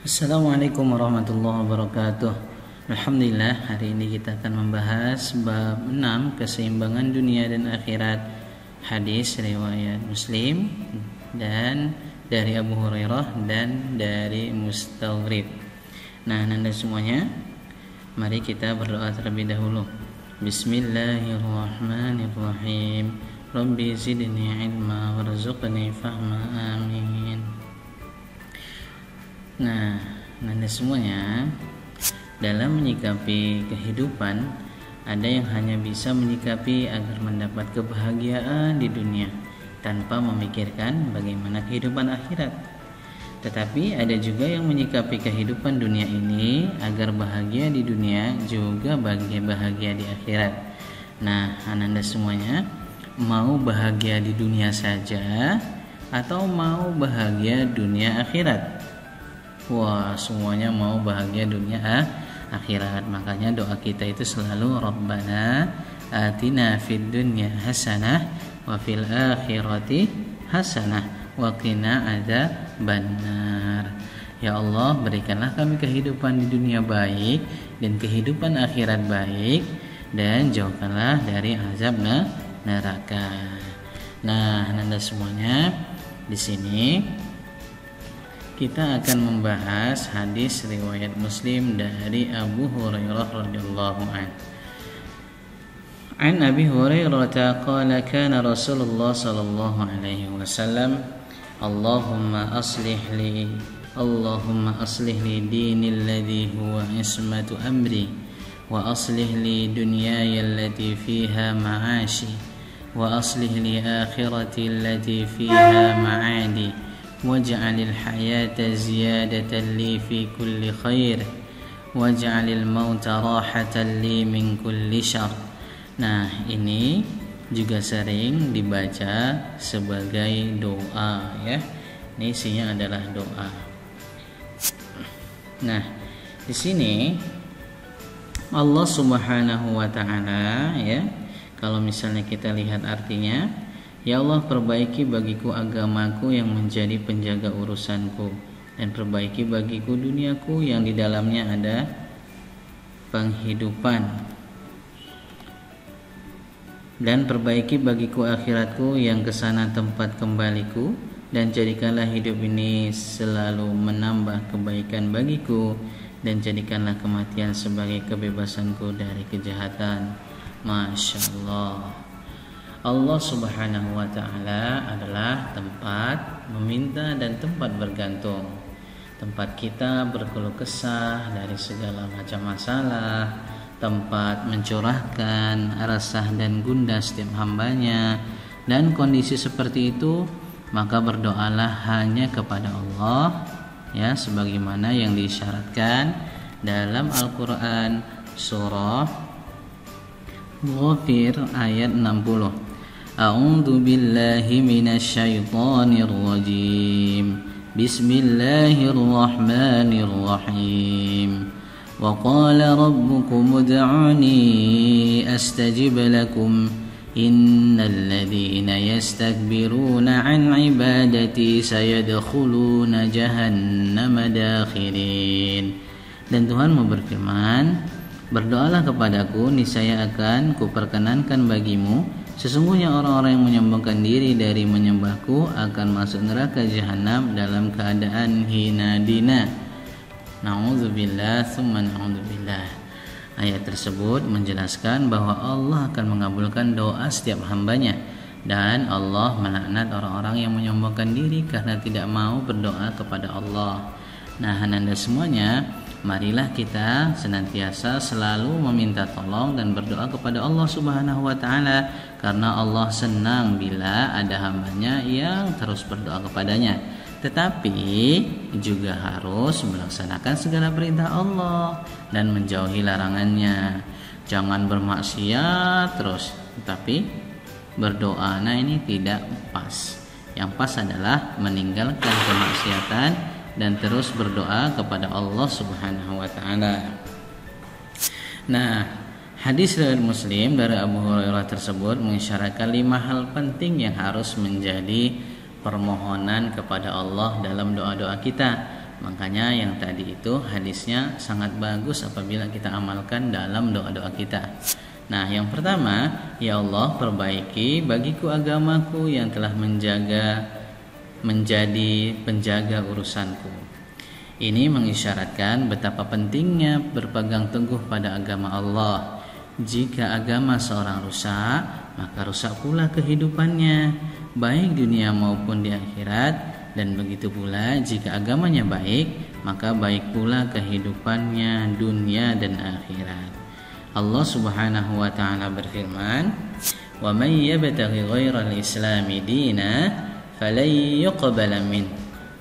Assalamualaikum warahmatullahi wabarakatuh. Alhamdulillah, hari ini kita akan membahas bab 6, keseimbangan dunia dan akhirat. Hadis riwayat Muslim dan dari Abu Hurairah dan dari Mustawrid. Nah, Anda semuanya, mari kita berdoa terlebih dahulu. Bismillahirrahmanirrahim. Rabbi zidni ilma warzuqni fahma, amin. Nah, Anda semuanya, dalam menyikapi kehidupan, ada yang hanya bisa menyikapi agar mendapat kebahagiaan di dunia tanpa memikirkan bagaimana kehidupan akhirat. Tetapi ada juga yang menyikapi kehidupan dunia ini agar bahagia di dunia juga bahagia di akhirat. Nah, Anda semuanya mau bahagia di dunia saja atau mau bahagia dunia akhirat? Wah, semuanya mau bahagia dunia akhirat. Makanya doa kita itu selalu Rabbana atina fid dunya hasanah wa fil akhirati hasanah wa qina adzabannar. Ya Allah, berikanlah kami kehidupan di dunia baik dan kehidupan akhirat baik, dan jauhkanlah dari azab neraka. Nah, Anda semuanya, di sini kita akan membahas hadis riwayat Muslim dari Abu Hurairah radhiyallahu anhu. An Abi Hurairah qala kana Rasulullah sallallahu alaihi wasallam Allahumma aslih li dini alladhi huwa ismatu amri wa aslih li dunyaya allati fiha ma'ashi wa aslih li akhirati allati fiha ma'adi waj'alil hayata ziyadatan li fi kulli khair waj'alil mauta rahatan li min kulli syarr. Nah, ini juga sering dibaca sebagai doa, ya. Ini isinya adalah doa. Nah, di sini Allah Subhanahu wa taala, ya, kalau misalnya kita lihat artinya, ya Allah, perbaiki bagiku agamaku yang menjadi penjaga urusanku, dan perbaiki bagiku duniaku yang di dalamnya ada penghidupan, dan perbaiki bagiku akhiratku yang kesana tempat kembaliku, dan jadikanlah hidup ini selalu menambah kebaikan bagiku, dan jadikanlah kematian sebagai kebebasanku dari kejahatan. Masya Allah. Allah Subhanahu wa ta'ala adalah tempat meminta dan tempat bergantung, tempat kita berkeluh kesah dari segala macam masalah, tempat mencurahkan resah dan gundah setiap hambanya. Dan kondisi seperti itu, maka berdoalah hanya kepada Allah, ya, sebagaimana yang disyaratkan dalam Al-Quran surah Ghafir ayat 60. A'udzu billahi minasyaitonir rajim. Bismillahirrahmanirrahim. Wa qala rabbukum ud'uni astajib lakum. Innal ladzina yastakbiruna 'an 'ibadati sayadkhuluna jahannama dakhirin. Dan Tuhan berfirman, berdoalah kepadaku, niscaya akan kuperkenankan bagimu. Sesungguhnya orang-orang yang menyombongkan diri dari menyembahku akan masuk neraka jahanam dalam keadaan hina dina. Na'udzubillah tsumma na'udzubillah. Ayat tersebut menjelaskan bahwa Allah akan mengabulkan doa setiap hambanya, dan Allah melaknat orang-orang yang menyombongkan diri karena tidak mau berdoa kepada Allah. Nah, Anda semuanya, marilah kita senantiasa selalu meminta tolong dan berdoa kepada Allah Subhanahu wa ta'ala, karena Allah senang bila ada hambanya yang terus berdoa kepadanya. Tetapi juga harus melaksanakan segala perintah Allah dan menjauhi larangannya. Jangan bermaksiat terus, tapi berdoa, nah ini tidak pas. Yang pas adalah meninggalkan kemaksiatan dan terus berdoa kepada Allah Subhanahu wa ta'ala. Nah, hadis riwayat Muslim dari Abu Hurairah tersebut mengisyaratkan 5 hal penting yang harus menjadi permohonan kepada Allah dalam doa-doa kita. Makanya yang tadi itu hadisnya sangat bagus apabila kita amalkan dalam doa-doa kita. Nah, yang pertama, ya Allah, perbaiki bagiku agamaku yang telah menjadi penjaga urusanku. Ini mengisyaratkan betapa pentingnya berpegang teguh pada agama Allah. Jika agama seorang rusak, maka rusak pula kehidupannya, baik dunia maupun di akhirat. Dan begitu pula jika agamanya baik, maka baik pula kehidupannya dunia dan akhirat. Allah Subhanahu wa taala berfirman, "Wa may yabtaghi ghairal islami dina falan yuqbala min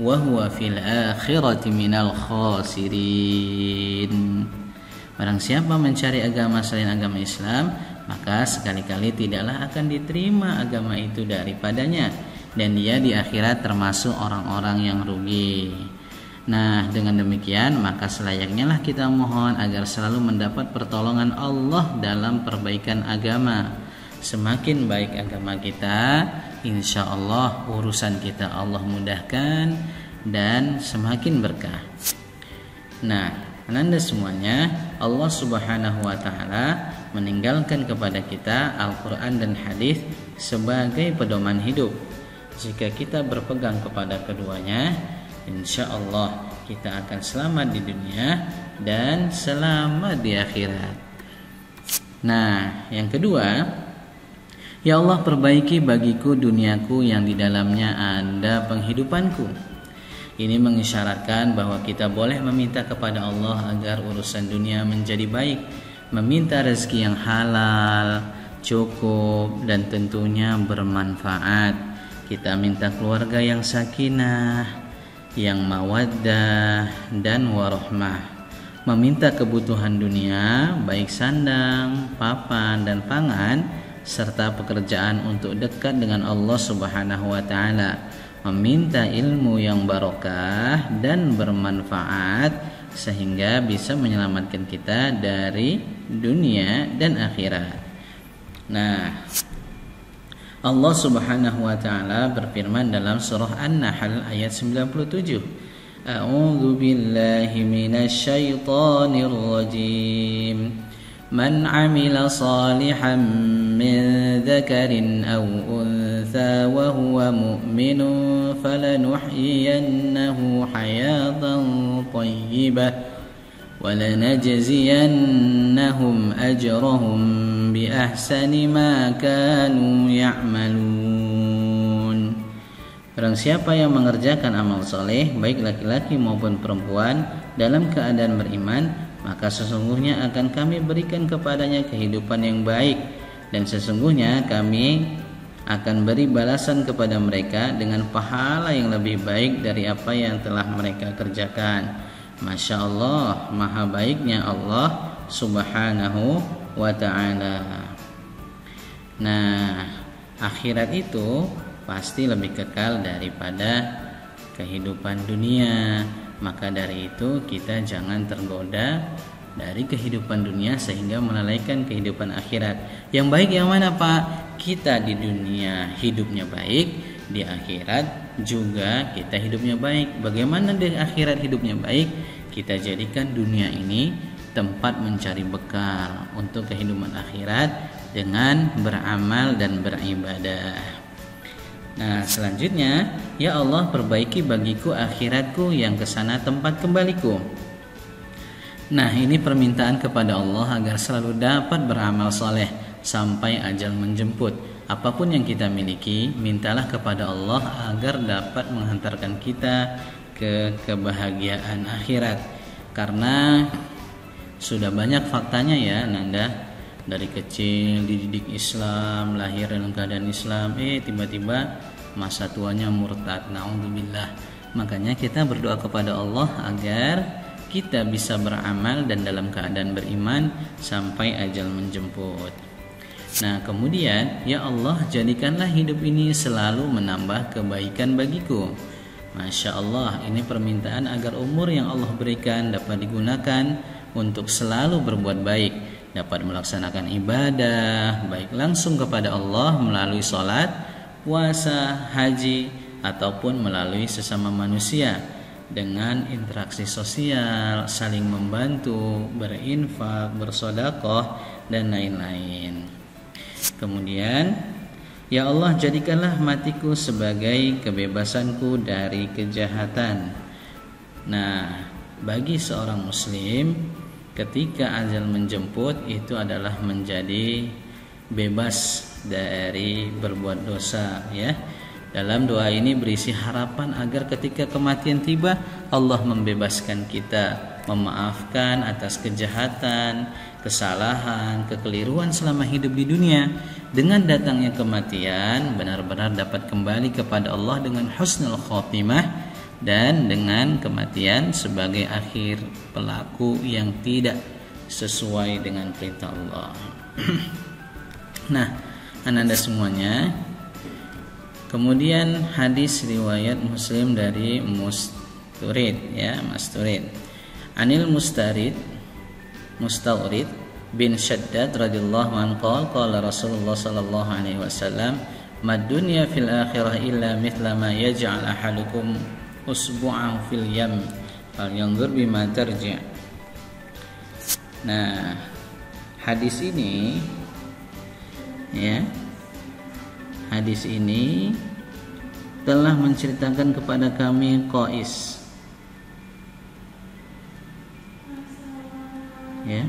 wa huwa fil akhirati minal khasirin." Barang siapa mencari agama selain agama Islam, maka sekali-kali tidaklah akan diterima agama itu daripadanya, dan dia di akhirat termasuk orang-orang yang rugi. Nah, dengan demikian maka selayaknya lah kita mohon agar selalu mendapat pertolongan Allah dalam perbaikan agama. Semakin baik agama kita, insya Allah urusan kita Allah mudahkan dan semakin berkah. Nah, ananda semuanya, Allah Subhanahu wa taala meninggalkan kepada kita Al-Quran dan hadis sebagai pedoman hidup. Jika kita berpegang kepada keduanya, insya Allah kita akan selamat di dunia dan selamat di akhirat. Nah, yang kedua, ya Allah, perbaiki bagiku duniaku yang di dalamnya ada penghidupanku. Ini mengisyaratkan bahwa kita boleh meminta kepada Allah agar urusan dunia menjadi baik, meminta rezeki yang halal, cukup, dan tentunya bermanfaat. Kita minta keluarga yang sakinah, yang mawaddah dan warahmah. Meminta kebutuhan dunia, baik sandang, papan, dan pangan, serta pekerjaan untuk dekat dengan Allah Subhanahu wa taala. Meminta ilmu yang barokah dan bermanfaat sehingga bisa menyelamatkan kita dari dunia dan akhirat. Nah, Allah Subhanahu wa taala berfirman dalam surah An-Nahl ayat 97. A'udzu billahi minasy syaithanir rajim. Man 'amila shalihan min dzakarin aw untha wa huwa mu'minun falanuhyiyannahu hayatan thayyibah وَلَنَجْزِيَنَّهُمْ أَجْرَهُمْ بِأَحْسَنِ مَا كَانُوا يَعْمَلُونَ. Barang siapa yang mengerjakan amal soleh, baik laki-laki maupun perempuan, dalam keadaan beriman, maka sesungguhnya akan kami berikan kepadanya kehidupan yang baik, dan sesungguhnya kami akan beri balasan kepada mereka dengan pahala yang lebih baik dari apa yang telah mereka kerjakan. Masya Allah, maha baiknya Allah Subhanahu wa ta'ala. Nah, akhirat itu pasti lebih kekal daripada kehidupan dunia. Maka dari itu kita jangan tergoda dari kehidupan dunia sehingga melalaikan kehidupan akhirat. Yang baik yang mana, Pak? Kita di dunia hidupnya baik, di akhirat juga kita hidupnya baik. Bagaimana di akhirat hidupnya baik? Kita jadikan dunia ini tempat mencari bekal untuk kehidupan akhirat dengan beramal dan beribadah. Nah, selanjutnya, ya Allah, perbaiki bagiku akhiratku yang kesana tempat kembaliku. Nah, ini permintaan kepada Allah agar selalu dapat beramal soleh sampai ajal menjemput. Apapun yang kita miliki, mintalah kepada Allah agar dapat menghantarkan kita ke kebahagiaan akhirat. Karena sudah banyak faktanya ya Nanda, dari kecil dididik Islam, lahir dalam keadaan Islam, tiba-tiba masa tuanya murtad, naudzubillah. Makanya kita berdoa kepada Allah agar kita bisa beramal dan dalam keadaan beriman sampai ajal menjemput. Nah, kemudian, ya Allah, jadikanlah hidup ini selalu menambah kebaikan bagiku. Masya Allah, ini permintaan agar umur yang Allah berikan dapat digunakan untuk selalu berbuat baik, dapat melaksanakan ibadah baik langsung kepada Allah melalui sholat, puasa, haji, ataupun melalui sesama manusia dengan interaksi sosial, saling membantu, berinfak, bersedekah dan lain-lain. Kemudian, ya Allah, jadikanlah matiku sebagai kebebasanku dari kejahatan. Nah, bagi seorang muslim, ketika ajal menjemput itu adalah menjadi bebas dari berbuat dosa, ya. Dalam doa ini berisi harapan agar ketika kematian tiba, Allah membebaskan kita, memaafkan atas kejahatan, kesalahan, kekeliruan selama hidup di dunia. Dengan datangnya kematian, benar-benar dapat kembali kepada Allah dengan husnul khotimah, dan dengan kematian sebagai akhir pelaku yang tidak sesuai dengan perintah Allah. Nah, ananda semuanya, kemudian hadis riwayat Muslim dari Mustaurid, ya, Mustaurid. Anil Mustaurid bin Shaddad radhiyallahu anhu qala Rasulullah sallallahu alaihi wasallam, "Mad dunya fil akhirah illa mithla ma yaj'al ahadukum usbu'an fil yam falyanzur bima tarji'." Nah, hadis ini, ya, hadis ini telah menceritakan kepada kami Qais, ya,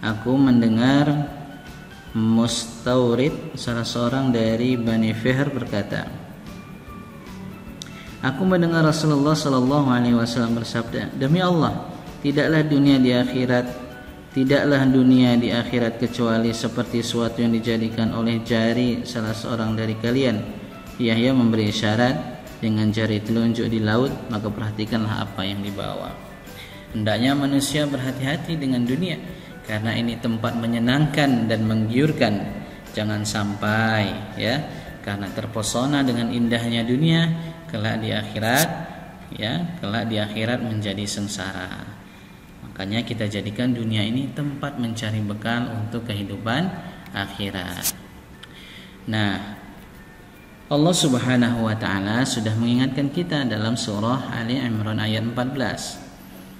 aku mendengar Mustaurid, salah seorang dari Bani Fihr, berkata, aku mendengar Rasulullah sallallahu alaihi wasallam bersabda, demi Allah, tidaklah dunia di akhirat kecuali seperti suatu yang dijadikan oleh jari salah seorang dari kalian. Yahya memberi isyarat dengan jari telunjuk di laut, maka perhatikanlah apa yang dibawa. Hendaknya manusia berhati-hati dengan dunia, karena ini tempat menyenangkan dan menggiurkan. Jangan sampai, ya, karena terpesona dengan indahnya dunia, kelak di akhirat menjadi sengsara. Makanya kita jadikan dunia ini tempat mencari bekal untuk kehidupan akhirat. Nah, Allah Subhanahu wa taala sudah mengingatkan kita dalam surah Ali Imran ayat 14.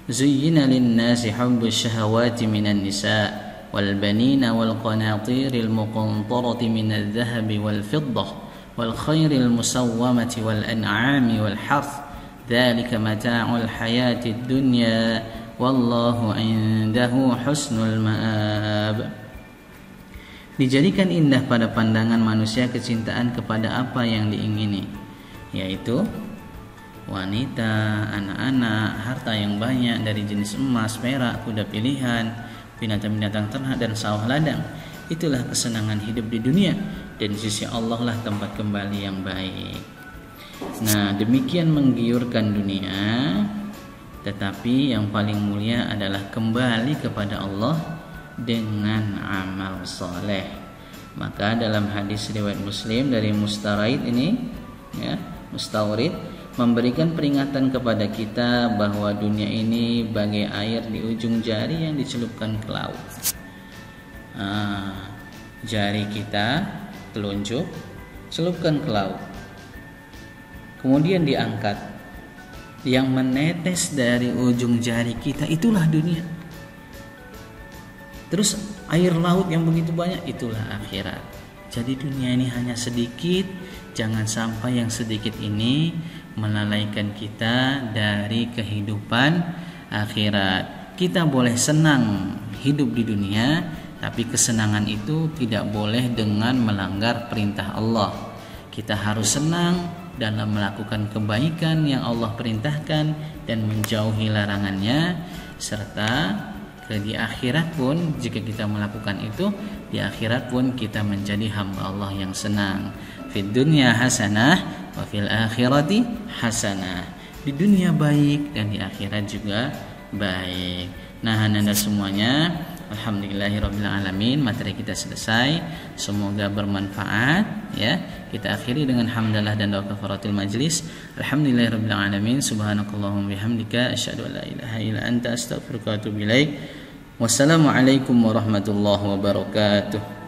Zuyyina lin-nasi hubbus syahawati minan nisa wal banina wal qanatiril muqantarati minadh dhahabi wal fiddah wal khairil musawwamati wal an'ami wal harth dzalika mata'ul hayatid dunya wallahu 'indahu husnul ma'ab. Dijadikan indah pada pandangan manusia kecintaan kepada apa yang diingini, yaitu wanita, anak-anak, harta yang banyak dari jenis emas, perak, kuda pilihan, binatang-binatang ternak dan sawah ladang. Itulah kesenangan hidup di dunia, dan di sisi Allah lah tempat kembali yang baik. Nah, demikian menggiurkan dunia, tetapi yang paling mulia adalah kembali kepada Allah dengan amal soleh. Maka dalam hadis riwayat Muslim dari Mustaurid ini, ya, Mustaurid memberikan peringatan kepada kita bahwa dunia ini bagai air di ujung jari yang dicelupkan ke laut. Jari kita, telunjuk, celupkan ke laut, kemudian diangkat. Yang menetes dari ujung jari kita itulah dunia. Terus air laut yang begitu banyak, itulah akhirat. Jadi dunia ini hanya sedikit. Jangan sampai yang sedikit ini melalaikan kita dari kehidupan akhirat. Kita boleh senang hidup di dunia, tapi kesenangan itu tidak boleh dengan melanggar perintah Allah. Kita harus senang dalam melakukan kebaikan yang Allah perintahkan dan menjauhi larangannya, serta di akhirat pun jika kita melakukan itu, di akhirat pun kita menjadi hamba Allah yang senang. Fid dunya hasanah wa fil akhirati hasanah. Di dunia baik dan di akhirat juga baik. Nah, anda semuanya, alhamdulillahirabbil alamin, materi kita selesai. Semoga bermanfaat, ya. Kita akhiri dengan hamdalah dan doa kafaratul majlis. Alhamdulillahirabbil alamin, subhanakallahumma bihamdika asyhadu an la ilaha illa anta astaghfiruka wa atubu ilaik. Wassalamualaikum warahmatullahi wabarakatuh.